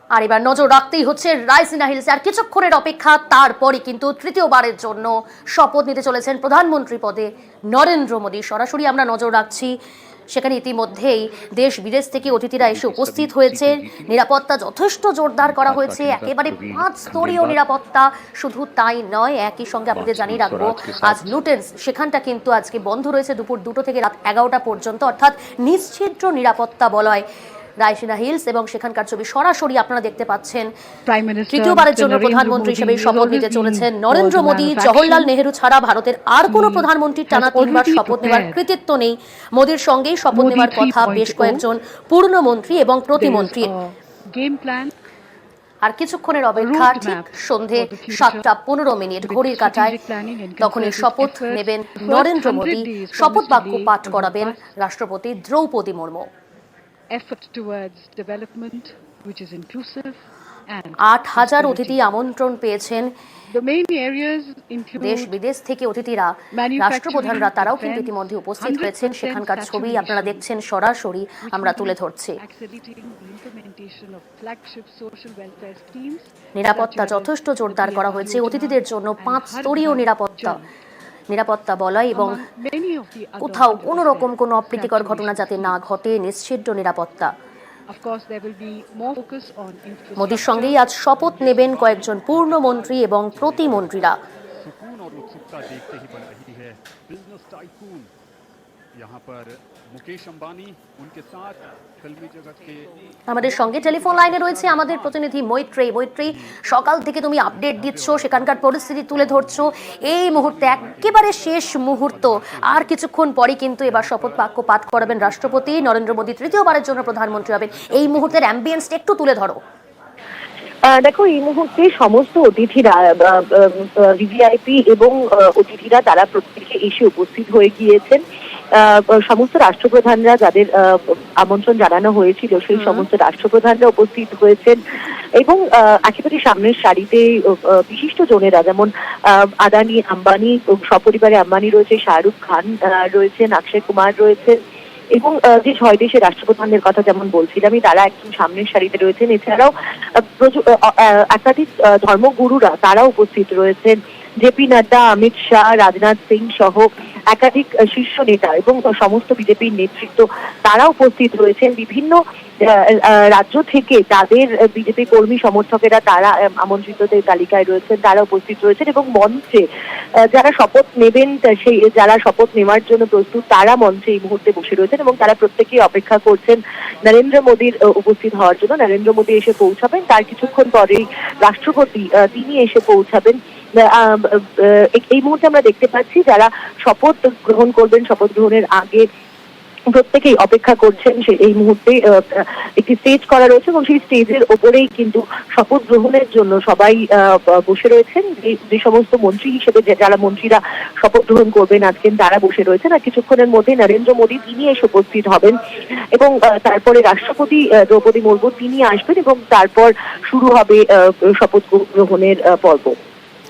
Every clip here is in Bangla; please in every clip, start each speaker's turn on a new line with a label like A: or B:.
A: আর এবার নজর রাখতেই হচ্ছে রাইসিনা হিলসে। আর কিছুক্ষণের অপেক্ষা, তারপরই কিন্তু তৃতীয়বারের জন্য শপথ নিতে চলেছেন প্রধানমন্ত্রী পদে নরেন্দ্র মোদী। সরাসরি আমরা নজর রাখছি, সেখানে ইতিমধ্যেই দেশ বিদেশ থেকে অতিথিরা এসে উপস্থিত হয়েছে। নিরাপত্তা যথেষ্ট জোরদার করা হয়েছে, একেবারে 5 স্তরীয় নিরাপত্তা। শুধু তাই নয়, একই সঙ্গে আপনাদের জানিয়ে রাখবো আজ লুটেন্স সেখানটা কিন্তু আজকে বন্ধ রয়েছে দুপুর 2টো থেকে রাত 11টা পর্যন্ত, অর্থাৎ নিশ্চিদ্র নিরাপত্তা বলয় রাইসিনা হিলস। এবং সেখানকার ছবি সরাসরি আপনারা দেখতে পাচ্ছেন। তৃতীয়বারের জন্য প্রধানমন্ত্রী হিসেবে শপথ নিতে চলেছেন নরেন্দ্র মোদী। জওহরলাল নেহেরু ছাড়া ভারতের আর কোনো প্রধানমন্ত্রীর টানা 3বার শপথ নেওয়ার কৃতিত্ব নেই। মোদীর সঙ্গেই শপথ নেওয়ার কথা বেশ কয়েকজন পূর্ণমন্ত্রী এবং প্রতিমন্ত্রীর। আর কিছুক্ষণের অপেক্ষা, ঠিক সন্ধে 7:15 ঘড়ির কাঁটায় তখনই শপথ নেবেন নরেন্দ্র মোদী। শপথ বাক্য পাঠ করাবেন রাষ্ট্রপতি দ্রৌপদী মুর্মু। 8,000 অতিথি আমন্ত্রণ পেয়েছেন দেশ বিদেশ থেকে অতিথিরা। রাষ্ট্রপ্রধানরা তারাও কিন্তু ইতিমধ্যে উপস্থিত হয়েছেন। সেখানকার ছবি আপনারা দেখছেন, সরাসরি আমরা তুলে ধরছি। নিরাপত্তা যথেষ্ট জোরদার করা হয়েছে অতিথিদের জন্য। 5 স্তরীয় নিরাপত্তা বলয় এবং কোথাও কোনো রকম কোনো অপ্রীতিকর ঘটনা যাতে না ঘটে, নিশ্চিদ্র নিরাপত্তা। মোদীর সঙ্গেই আজ শপথ নেবেন কয়েকজন পূর্ণমন্ত্রী এবং প্রতিমন্ত্রীরা। আমাদের সঙ্গে টেলিফোন লাইনে রয়েছে আমাদের প্রতিনিধি মৈত্রী। সকাল থেকে তুমি আপডেট দিচ্ছ, সেখানকার পরিস্থিতি তুলে ধরছো। এই মুহূর্তে একেবারে শেষ মুহূর্ত, আর কিছুক্ষণ পরে কিন্তু এবার শপথ বাক্য পাঠ করাবেন রাষ্ট্রপতি নরেন্দ্র মোদী। তৃতীয়বারের জন্য প্রধানমন্ত্রী হবেন। এই মুহূর্তের অ্যাম্বিয়েন্সটা একটু তুলে ধরো।
B: দেখো, এই মুহূর্তে সমস্ত অতিথিরা, ভিভিআইপি এবং অতিথিরা, তারা প্রত্যেকে এসে উপস্থিত হয়ে গিয়েছেন। সমস্ত রাষ্ট্রপ্রধানরা যাদের আমন্ত্রণ জানানো হয়েছিল সেই সমস্ত রাষ্ট্রপ্রধানরা উপস্থিত হয়েছেন এবং একেবারে সামনের সারিতে বিশিষ্ট জনেরা, যেমন আদানি, আম্বানি, সপরিবারে আম্বানি রয়েছে, শাহরুখ খান রয়েছেন, অক্ষয় কুমার রয়েছেন এবং যে 6 দেশের রাষ্ট্রপ্রধানদের কথা যেমন বলছিলাম, তারা একদম সামনের সারিতে রয়েছেন। এছাড়াও একাধিক ধর্মগুরুরা তারা উপস্থিত রয়েছেন। জেপি নাড্ডা, অমিত শাহ, রাজনাথ সিং সহ একাধিক শীর্ষ নেতা এবং সমস্ত বিজেপির নেতৃত্ব তারা উপস্থিত রয়েছেন। বিভিন্ন রাজ্য থেকে তাদের বিজেপি কর্মী সমর্থকেরা তারা আমন্ত্রিতদের তালিকায় রয়েছেন, তারা উপস্থিত রয়েছেন এবং মঞ্চে যারা শপথ নেবেন, যারা শপথ নেওয়ার জন্য প্রস্তুত, তারা মঞ্চে এই মুহূর্তে বসে রয়েছেন এবং তারা প্রত্যেকেই অপেক্ষা করছেন নরেন্দ্র মোদীর উপস্থিত হওয়ার জন্য। নরেন্দ্র মোদী এসে পৌঁছাবেন, তার কিছুক্ষণ পরেই রাষ্ট্রপতি তিনি এসে পৌঁছাবেন। এই মুহূর্তে আমরা দেখতে পাচ্ছি যারা শপথ গ্রহণ করবেন, শপথ গ্রহণের আগে প্রত্যেকেই অপেক্ষা করছেন। এই মুহূর্তে একটি স্টেজ করা রয়েছে এবং সেই স্টেজের ওপরেই কিন্তু শপথ গ্রহণের জন্য সবাই বসে রয়েছেন। যে সমস্ত মন্ত্রী হিসেবে যারা মন্ত্রীরা শপথ গ্রহণ করবেন আজকে, তারা বসে রয়েছেন। আর কিছুক্ষণের মধ্যে নরেন্দ্র মোদী তিনি এসে উপস্থিত হবেন এবং তারপরে রাষ্ট্রপতি দ্রৌপদী মুর্মু তিনি আসবেন এবং তারপর শুরু হবে শপথ গ্রহণের পর্ব।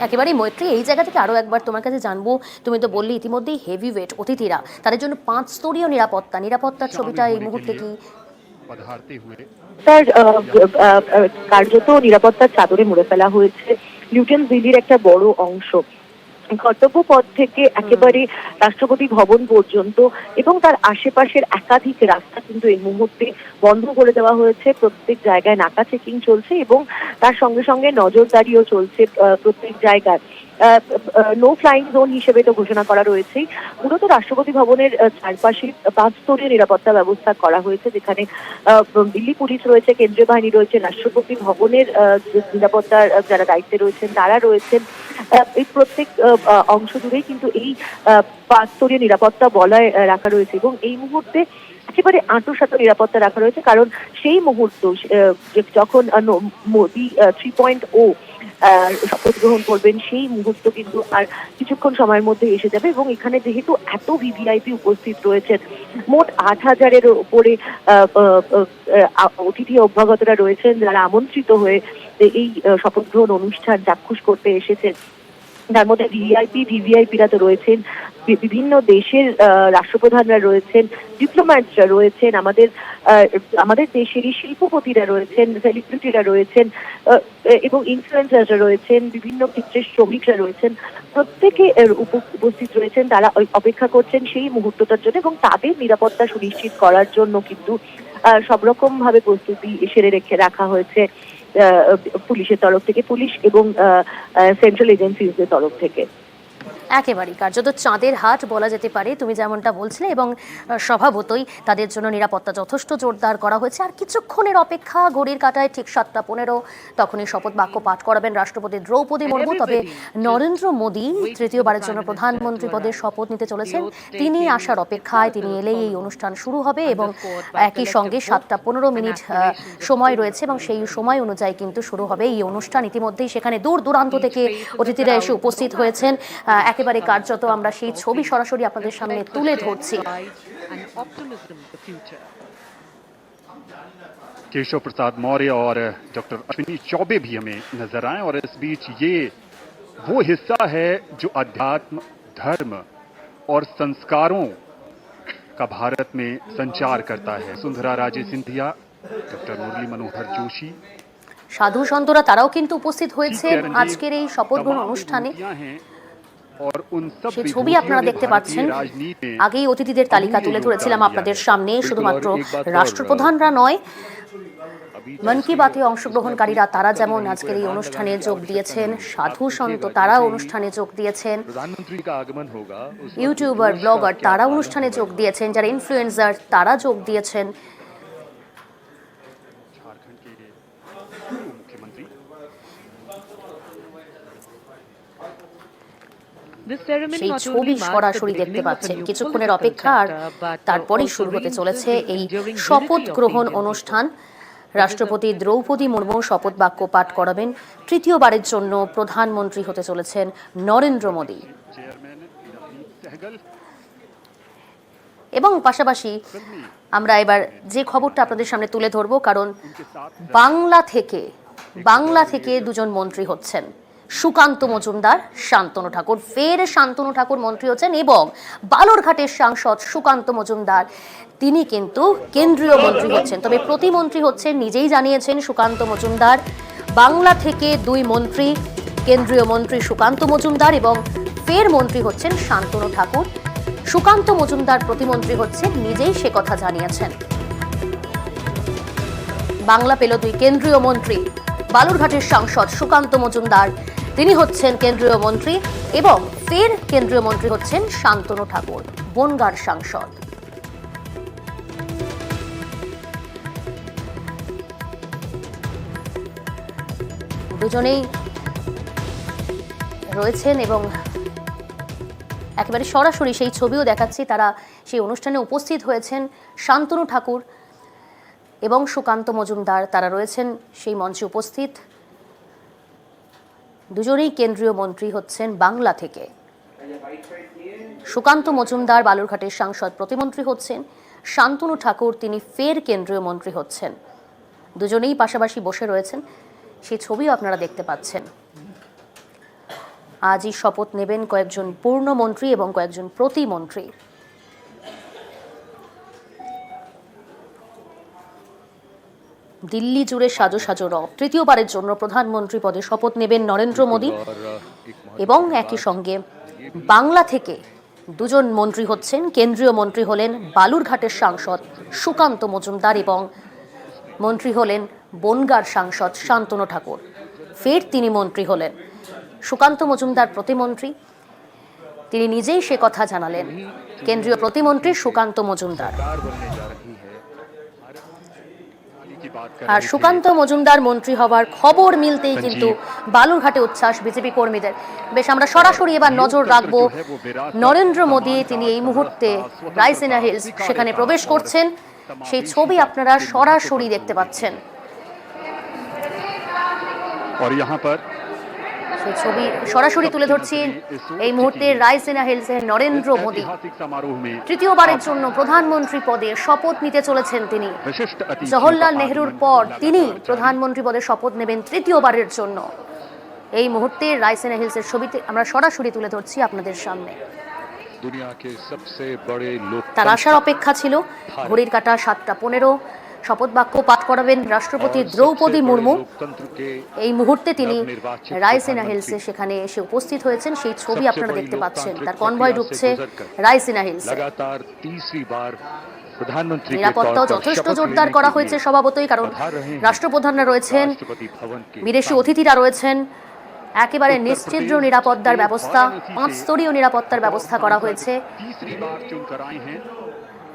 A: একেবারেই মৈত্রী, এই জায়গা থেকে আরো একবার তোমার কাছে জানবো, তুমি তো বললি ইতিমধ্যেই হেভি ওয়েট অতিথিরা, তাদের জন্য 5 স্তরীয় নিরাপত্তার ছবিটা এই মুহূর্তে কি?
B: তার কার্যত নিরাপত্তার চাদরে মুড়ে ফেলা হয়েছে লিউটেন্স দিল্লির একটা বড় অংশ। কর্তব্য পথ থেকে একেবারে রাষ্ট্রপতি ভবন পর্যন্ত এবং তার আশেপাশের একাধিক রাস্তা কিন্তু এই মুহূর্তে বন্ধ করে দেওয়া হয়েছে। প্রত্যেক জায়গায় নাকা চেকিং চলছে এবং তার সঙ্গে সঙ্গে নজরদারিও চলছে প্রত্যেক জায়গায়। নো ফ্লাইং জোন হিসেবে তো ঘোষণা করা রয়েছেই। মূলত রাষ্ট্রপতি ভবনের চারপাশে 5 স্তরীয় নিরাপত্তা ব্যবস্থা করা হয়েছে, যেখানে দিল্লি পুলিশ রয়েছে, কেন্দ্রীয় বাহিনী রয়েছে, রাষ্ট্রপতি ভবনের নিরাপত্তার যারা দায়িত্বে রয়েছেন তারা রয়েছেন। এই প্রত্যেক অংশ জুড়েই কিন্তু এই 5 স্তরীয় নিরাপত্তা বলয় রাখা রয়েছে এবং এই মুহূর্তে একেবারে আঁটসাঁট নিরাপত্তা রাখা রয়েছে, কারণ সেই মুহূর্ত যখন মোদী 3.0 শপথ গ্রহণ করবেন সেই মুহূর্ত কিন্তু আর কিছুক্ষণ সময়ের মধ্যে এসে যাবে এবং এখানে যেহেতু এত ভিভিআইপি উপস্থিত রয়েছেন, মোট 8,000-এর উপরে অতিথি অভ্যাগতরা রয়েছেন যারা আমন্ত্রিত হয়ে এই শপথ গ্রহণ অনুষ্ঠান চাক্ষুষ করতে এসেছেন। তার মধ্যে ভিভিআইপিরা তো রয়েছেন, বিভিন্ন দেশের রাষ্ট্রপ্রধানরা রয়েছেন, ডিপ্লোম্যাটসরা রয়েছেন, আমাদের দেশেরই শিল্পপতিরা রয়েছেন, সেলিব্রিটিরা রয়েছেন এবং ইনফ্লুয়েন্সাররা রয়েছেন, বিভিন্ন ক্ষেত্রের শ্রমিকরা রয়েছেন, প্রত্যেকে উপস্থিত রয়েছেন। তারা অপেক্ষা করছেন সেই মুহূর্তটার জন্য এবং তাদের নিরাপত্তা সুনিশ্চিত করার জন্য কিন্তু সব রকম ভাবে প্রস্তুতি সেরে রাখা হয়েছে পুলিশের তরফ থেকে, পুলিশ এবং সেন্ট্রাল এজেন্সিজের তরফ থেকে।
A: একেবারেই কার্যত চাঁদের হাট বলা যেতে পারে, তুমি যেমনটা বলছিলে, এবং স্বভাবতই তাদের জন্য নিরাপত্তা যথেষ্ট জোরদার করা হয়েছে। আর কিছুক্ষণের অপেক্ষা, ঘড়ির কাঁটায় ঠিক 7:15 তখনই শপথ বাক্য পাঠ করাবেন রাষ্ট্রপতি দ্রৌপদী মুর্মু। তবে নরেন্দ্র মোদী তৃতীয়বারের জন্য প্রধানমন্ত্রী পদে শপথ নিতে চলেছেন, তিনি আসার অপেক্ষায়, তিনি এলেই এই অনুষ্ঠান শুরু হবে এবং একই সঙ্গে 7:15 সময় রয়েছে এবং সেই সময় অনুযায়ী কিন্তু শুরু হবে এই অনুষ্ঠান। ইতিমধ্যেই সেখানে দূর দূরান্ত থেকে অতিথিরা এসে উপস্থিত হয়েছেন। একেবারে কার্যত আমরা সেই ছবি সরাসরি আপনাদের সামনে তুলে ধরছি।
C: केशव प्रसाद मौर्य और डॉक्टर अश्विनी चौबे भी हमें नजर आए और इस बीच ये वो हिस्सा है जो अध्यात्म, धर्म और संस्कारों का भारत में संचार करता है। सुंदरा राजे सिंधिया, डॉक्टर मुरली मनोहर जोशी,
A: সাধু সন্তরা তারাও কিন্তু উপস্থিত হয়েছে আজকের এই শপথ গ্রহণ অনুষ্ঠানে। সেই ছবি আপনারা দেখতে পাচ্ছেন। আগেই অতিথিদের তালিকা তুলে ধরেছিলাম আপনাদের সামনে। শুধুমাত্র রাষ্ট্রপ্রধানরা নয়, মন কি বাতে অংশগ্রহণকারীরা তারা যেমন আজকের এই অনুষ্ঠানে যোগ দিয়েছেন, সাধু সন্ত তারা অনুষ্ঠানে যোগ দিয়েছেন, ইউটিউবার, ব্লগার তারা অনুষ্ঠানে যোগ দিয়েছেন, যারা ইনফ্লুয়েন্সার তারা যোগ দিয়েছেন। সেই ছবি সরাসরি দেখতে পাচ্ছেন। কিছুক্ষণের অপেক্ষা আর তারপরেই শুরু হতে চলেছে এই শপথ গ্রহণ অনুষ্ঠান। রাষ্ট্রপতি দ্রৌপদী মুর্মু শপথ বাক্য পাঠ করাবেন। তৃতীয়বারের জন্য প্রধানমন্ত্রী হতে চলেছেন নরেন্দ্র মোদী। এবং পাশাপাশি আমরা এবার যে খবরটা আপনাদের সামনে তুলে ধরবো, কারণ বাংলা থেকে দুজন মন্ত্রী হচ্ছেন, সুকান্ত মজুমদার, শান্তনু ঠাকুর। ফের শান্তনু ঠাকুর মন্ত্রী হচ্ছেন এবং বালুরঘাটের সাংসদ সুকান্ত মজুমদার তিনি কিন্তু কেন্দ্রীয় মন্ত্রী হচ্ছেন। তবে প্রতিমন্ত্রী হচ্ছেন, নিজেই জানিয়েছেন সুকান্ত মজুমদার। বাংলা থেকে দুই মন্ত্রী, কেন্দ্রীয় মন্ত্রী সুকান্ত মজুমদার এবং ফের মন্ত্রী হচ্ছেন শান্তনু ঠাকুর। সুকান্ত মজুমদার প্রতিমন্ত্রী হচ্ছেন, নিজেই সে কথা জানিয়েছেন। বাংলা পেল দুই কেন্দ্রীয় মন্ত্রী, বালুরঘাটের সাংসদ সুকান্ত মজুমদার তিনি হচ্ছেন কেন্দ্রীয় মন্ত্রী এবং ফের কেন্দ্রীয় মন্ত্রী হচ্ছেন শান্তনু ঠাকুর, বনগাঁর সাংসদ। দুজনেই রয়েছেন এবং একেবারে সরাসরি সেই ছবিও দেখাচ্ছি। তারা সেই অনুষ্ঠানে উপস্থিত হয়েছেন। শান্তনু ঠাকুর এবং সুকান্ত মজুমদার তারা রয়েছেন সেই মঞ্চে উপস্থিত। দুজনেই কেন্দ্রীয় মন্ত্রী হচ্ছেন বাংলা থেকে। সুকান্ত মজুমদার বালুরঘাটের সাংসদ প্রতিমন্ত্রী হচ্ছেন, শান্তনু ঠাকুর তিনি ফের কেন্দ্রীয় মন্ত্রী হচ্ছেন। দুজনেই পাশাপাশি বসে রয়েছেন, সেই ছবিও আপনারা দেখতে পাচ্ছেন। আজই শপথ নেবেন কয়েকজন পূর্ণমন্ত্রী এবং কয়েকজন প্রতিমন্ত্রী। দিল্লি জুড়ে সাজো সাজো রব। তৃতীয়বারের জন্য প্রধানমন্ত্রী পদে শপথ নেবেন নরেন্দ্র মোদী এবং একই সঙ্গে বাংলা থেকে দুজন মন্ত্রী হচ্ছেন। কেন্দ্রীয় মন্ত্রী হলেন বালুরঘাটের সাংসদ সুকান্ত মজুমদার এবং মন্ত্রী হলেন বনগাঁর সাংসদ শান্তনু ঠাকুর। ফের তিনি মন্ত্রী হলেন। সুকান্ত মজুমদার প্রতিমন্ত্রী, তিনি নিজেই সে কথা জানালেন। কেন্দ্রীয় প্রতিমন্ত্রী সুকান্ত মজুমদার। আর সুকান্ত মজুমদার মন্ত্রী হওয়ার খবর মিলতেই কিন্তু বালুরঘাটে উচ্ছ্বাস বিজেপি কর্মীদের। বেশ, আমরা সরাসরি এবার নজর রাখবো নরেন্দ্র মোদী তিনি এই মুহূর্তে রাইসিনা হিলস সেখানে প্রবেশ করছেন। সেই ছবি আপনারা সরাসরি দেখতে পাচ্ছেন। সেই ছবি সরাসরি তুলে ধরছি এই মুহূর্তে রাইসিনা হিলসে নরেন্দ্র মোদী তৃতীয়বারের জন্য প্রধানমন্ত্রী পদে শপথ নিতে চলেছেন। তিনি জওহরলাল নেহরুর পর তিনি প্রধানমন্ত্রী পদে শপথ নেবেন তৃতীয়বারের জন্য। এই মুহূর্তে রায়সিনা হিলসের ছবিতে আমরা সরাসরি তুলে ধরছি আপনাদের সামনে।
D: दुनिया के सबसे बड़े
A: তার
D: लोकतंत्र
A: আসার অপেক্ষা ছিল। ঘড়ির কাঁটা 7:15। শপথ বাক্য পাঠ করাবেন রাষ্ট্রপতি
D: और
A: দ্রৌপদী
D: सबसे बड़े
A: মুর্মু।
D: लोकतंत्र के
A: এই মুহূর্তে তিনি
D: নবনির্বাচিত
A: রায়সিনা
D: প্রধানমন্ত্রী
A: হিলসে সেখানে এসে উপস্থিত হয়েছেন। সেই ছবি
D: सबसे
A: আপনারা
D: बड़ी
A: দেখতে পাচ্ছেন।
D: लोकतांत्रिक
A: তার কনভয়
D: प्रक्रिया
A: ঢুকছে
D: से गुजरकर
A: রায়সিনা হিলসে।
D: लगातार तीसरी बार प्रधानमंत्री के तौर
A: নিরাপত্তাও
D: पर
A: যথেষ্ট
D: शपथ
A: জোরদার
D: लेने
A: করা
D: के
A: হয়েছে
D: लिए
A: স্বভাবতই, কারণ
D: पधार रहे हैं
A: রাষ্ট্রপ্রধানরা রয়েছেন,
D: राष्ट्रपति भवन के
A: বিদেশি
D: सामने।
A: অতিথিরা রয়েছেন। একেবারে
C: उत्तर
A: নিশ্চিদ্র
C: प्रदेश
A: নিরাপত্তার
C: के
A: ব্যবস্থা,
C: वाराणसी
A: 5
C: से
A: স্তরীয় নিরাপত্তার ব্যবস্থা করা হয়েছে।
C: तीसरी बार चुनकर आए हैं।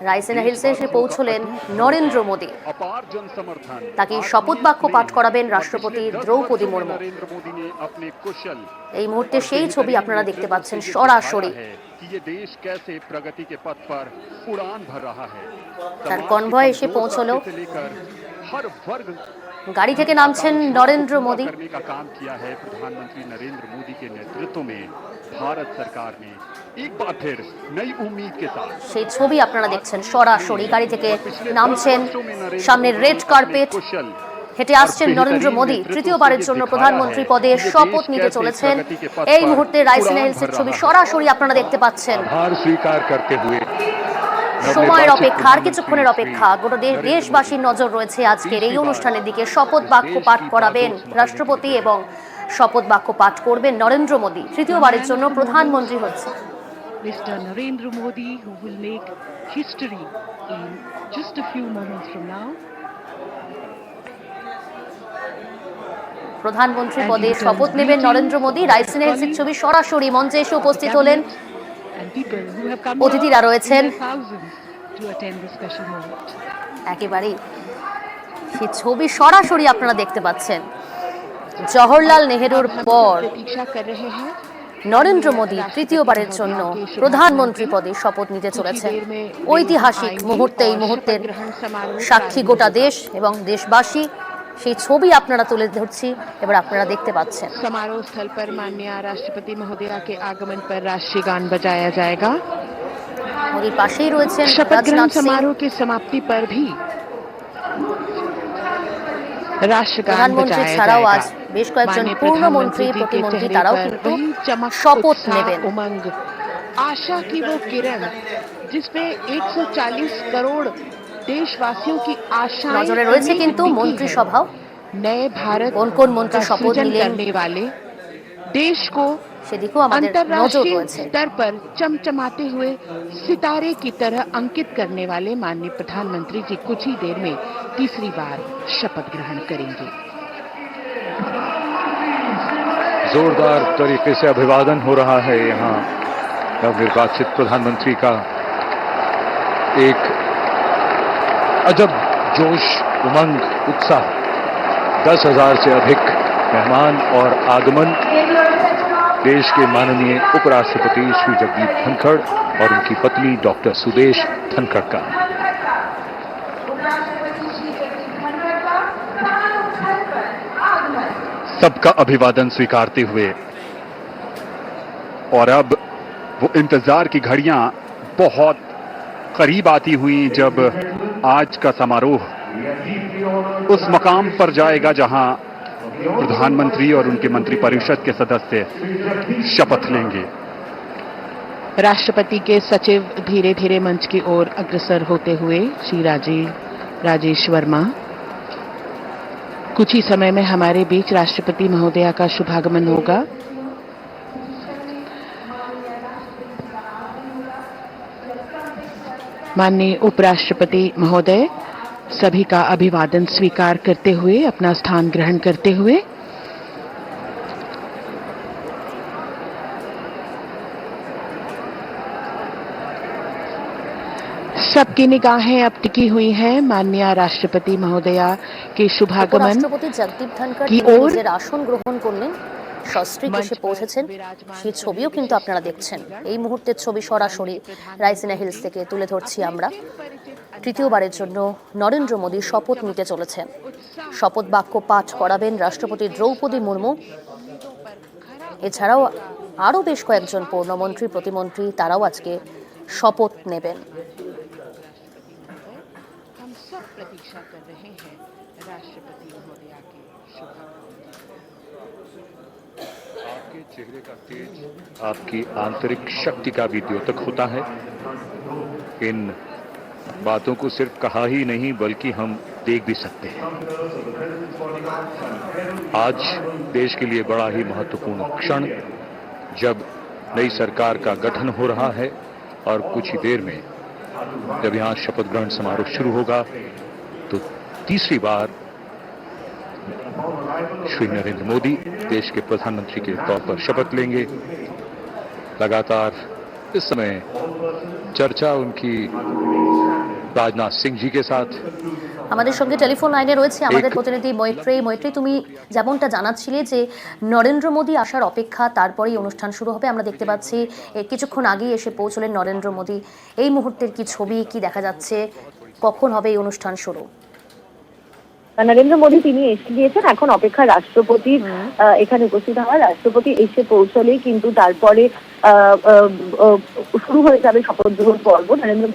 A: রায়সিনা হিলসে এসে পৌঁছলেন নরেন্দ্র মোদী।
C: अपार जन समर्थन
A: তাকে শপথ বাক্য পাঠ করাবেন রাষ্ট্রপতি দ্রৌপদী মুর্মু।
C: नरेंद्र मोदी ने अपने कुशल
A: এই মুহূর্তে সেই ছবি আপনারা দেখতে পাচ্ছেন সরাসরি।
C: कि ये देश कैसे प्रगति के पथ पर उड़ान भर रहा है।
A: তার কনভয় এসে পৌঁছলো।
C: से लेकर हर वर्ग
A: গাড়ি থেকে নামছেন নরেন্দ্র মোদী।
C: करने का काम किया है प्रधानमंत्री नरेंद्र मोदी के नेतृत्व में भारत सरकार ने एक बार फिर नई उम्मीद के साथ
A: সেই ছবি আপনারা দেখছেন সরাসরি। গাড়ি থেকে নামছেন, সামনে রেড কার্পেট
C: कुशल
A: হেঁটে আসছেন নরেন্দ্র মোদী। তৃতীয়বারের জন্য প্রধানমন্ত্রী পদে শপথ নিতে চলেছেন। এই মুহূর্তে রায়সিনা হিলসের ছবি সরাসরি আপনারা দেখতে পাচ্ছেন।
D: आभार स्वीकार करते हुए
A: সময়ের অপেক্ষা, আর কিছুক্ষণের অপেক্ষা। গোটা দেশবাসীর নজর রয়েছে আজকের এই অনুষ্ঠানের দিকে। শপথ বাক্য পাঠ করাবেন রাষ্ট্রপতি এবং শপথ বাক্য পাঠ করবেন নরেন্দ্র মোদী। তৃতীয়বারের জন্য প্রধানমন্ত্রী হচ্ছে
E: Mr. Narendra Modi, who will make history in just a few moments from now.
A: প্রধানমন্ত্রী পদে শপথ নেবেন নরেন্দ্র মোদী। রায়সিনা হিলসের ছবি সরাসরি মঞ্চে এসে উপস্থিত হলেন।
E: And people who have come
A: অতিথিরা
E: here
A: রয়েছেন।
E: in their thousands to attend this special moment.
A: একেবারেই সেই ছবি সরাসরি আপনারা দেখতে পাচ্ছেন। জওহরলাল নেহেরুর
E: अब हम
A: পর
E: प्रतीक्षा कर रहे हैं।
A: নরেন্দ্র মোদী তৃতীয়বারের জন্য প্রধানমন্ত্রী পদে শপথ নিতে চলেছেন। ঐতিহাসিক মুহূর্তে, এই মুহূর্তের সাক্ষী গোটা দেশ এবং দেশবাসী। সেই ছবি আপনারা তুলে ধরছি, এবার আপনারা দেখতে পাচ্ছেন।
E: समारोह स्थल पर माननीय राष्ट्रपति महोदया के आगमन पर राष्ट्रीय गान बजाया जाएगा।
A: মোদীর পাশেই রয়েছেন
E: शपथ ग्रहण
A: রাজনাথ সিং।
E: समारोह की समाप्ति पर भी राष्ट्रगान
A: প্রধানমন্ত্রী
E: बजाया
A: ছাড়াও আজ
E: जाएगा।
A: বেশ কয়েকজন
E: माननीय
A: পূর্ণমন্ত্রী,
E: प्रधानमंत्री जी के
A: প্রতিমন্ত্রী
E: चेहरे
A: তারাও
E: पर
A: কিন্তু
E: वही चमक,
A: শপথ
E: उत्साह,
A: নেবেন।
E: उमंग, आशा की वो किरण जिसमें 140 करोड़ देशवासियों की आशाएं
A: নজরে রয়েছে
E: उम्मीद
A: কিন্তু
E: टिकी है।
A: মন্ত্রিসভাও।
E: नए भारत
A: কোন কোন মন্ত্রী
E: का
A: শপথ
E: सृजन
A: নিলেন
E: करने वाले, देश को
A: সেদিকেও আমাদের নজর
E: अंतर्राष्ट्रीय
A: রয়েছে।
E: स्तर पर चमचमाते हुए सितारे की तरह अंकित करने वाले माननीय प्रधानमंत्री जी कुछ ही देर में तीसरी बार शपथ ग्रहण करेंगे।
D: जोरदार तरीके से अभिवादन हो रहा है यहाँ नवनिर्वाचित प्रधानमंत्री का। एक अजब जोश, उमंग, उत्साह, 10,000 से अधिक मेहमान और आगमन देश के माननीय उपराष्ट्रपति श्री जगदीप धनखड़ और उनकी पत्नी डॉक्टर सुदेश धनखड़ का।
C: सबका अभिवादन स्वीकारते हुए और अब वो इंतजार की घड़ियां बहुत करीब आती हुई जब आज का समारोह उस मकाम पर जाएगा जहां प्रधानमंत्री और उनके मंत्रिपरिषद के सदस्य शपथ लेंगे।
E: राष्ट्रपति के सचिव धीरे धीरे मंच की ओर अग्रसर होते हुए श्री राजेश वर्मा। कुछ ही समय में हमारे बीच राष्ट्रपति महोदया का शुभागमन होगा। माननीय उपराष्ट्रपति महोदय सभी का अभिवादन स्वीकार करते हुए अपना स्थान ग्रहण करते हुए सबकी निगाहें अब टिकी हुई हैं माननीय राष्ट्रपति महोदया के शुभागमन
A: উপরাষ্ট্রপতি জগদীপ ধনখড়
E: কি
A: তিনি
E: ওর?
A: নিজের আসন গ্রহণ করলেন, সস্ত্রীক এসে পৌঁছেছেন। সেই ছবিও কিন্তু আপনারা দেখছেন। এই মুহূর্তের ছবি সরাসরি রায়সিনা হিলস থেকে তুলে ধরছি আমরা। তৃতীয়বারের জন্য নরেন্দ্র মোদী শপথ নিতে চলেছেন। শপথ বাক্য পাঠ করাবেন রাষ্ট্রপতি দ্রৌপদী মুর্মু। এছাড়াও আরও বেশ কয়েকজন পূর্ণমন্ত্রী, প্রতিমন্ত্রী তারাও আজকে শপথ নেবেন।
E: हम सब प्रतीक्षा कर रहे हैं राष्ट्रपति महोदया के शुभागमन की।
D: चेहरे का तेज आपकी आंतरिक शक्ति का भी द्योतक होता है। इन बातों को सिर्फ कहा ही नहीं बल्कि हम देख भी सकते हैं। आज देश के लिए बड़ा ही महत्वपूर्ण क्षण, जब नई सरकार का गठन हो रहा है और कुछ ही देर में जब यहां शपथ ग्रहण समारोह शुरू होगा तो तीसरी बार श्री नरेंद्र मोदी देश के प्रधानमंत्री के तौर पर शपथ लेंगे। लगातार इस समय चर्चा उनकी राजनाथ सिंह जी के साथ।
A: আমাদের সঙ্গে টেলিফোন লাইনে রয়েছে আমাদের
D: এক-
A: প্রতিনিধি মৈত্রী। তুমি যেমনটা জানাচ্ছিলে যে নরেন্দ্র মোদী আসার অপেক্ষা, তারপরেই অনুষ্ঠান শুরু হবে। আমরা দেখতে পাচ্ছি কিছুক্ষণ আগেই এসে পৌঁছলেন নরেন্দ্র মোদী। এই মুহূর্তের কি ছবি, কি দেখা যাচ্ছে, কখন হবে এই অনুষ্ঠান শুরু?
B: নরেন্দ্র মোদী তিনি এসে গিয়েছেন, এখন অপেক্ষা রাষ্ট্রপতির এখানে উপস্থিত হওয়ার। রাষ্ট্রপতি এসে পৌঁছলেই কিন্তু তারপরে শুরু হয়ে যাবে শপথ গ্রহণ পর্ব। নরেন্দ্র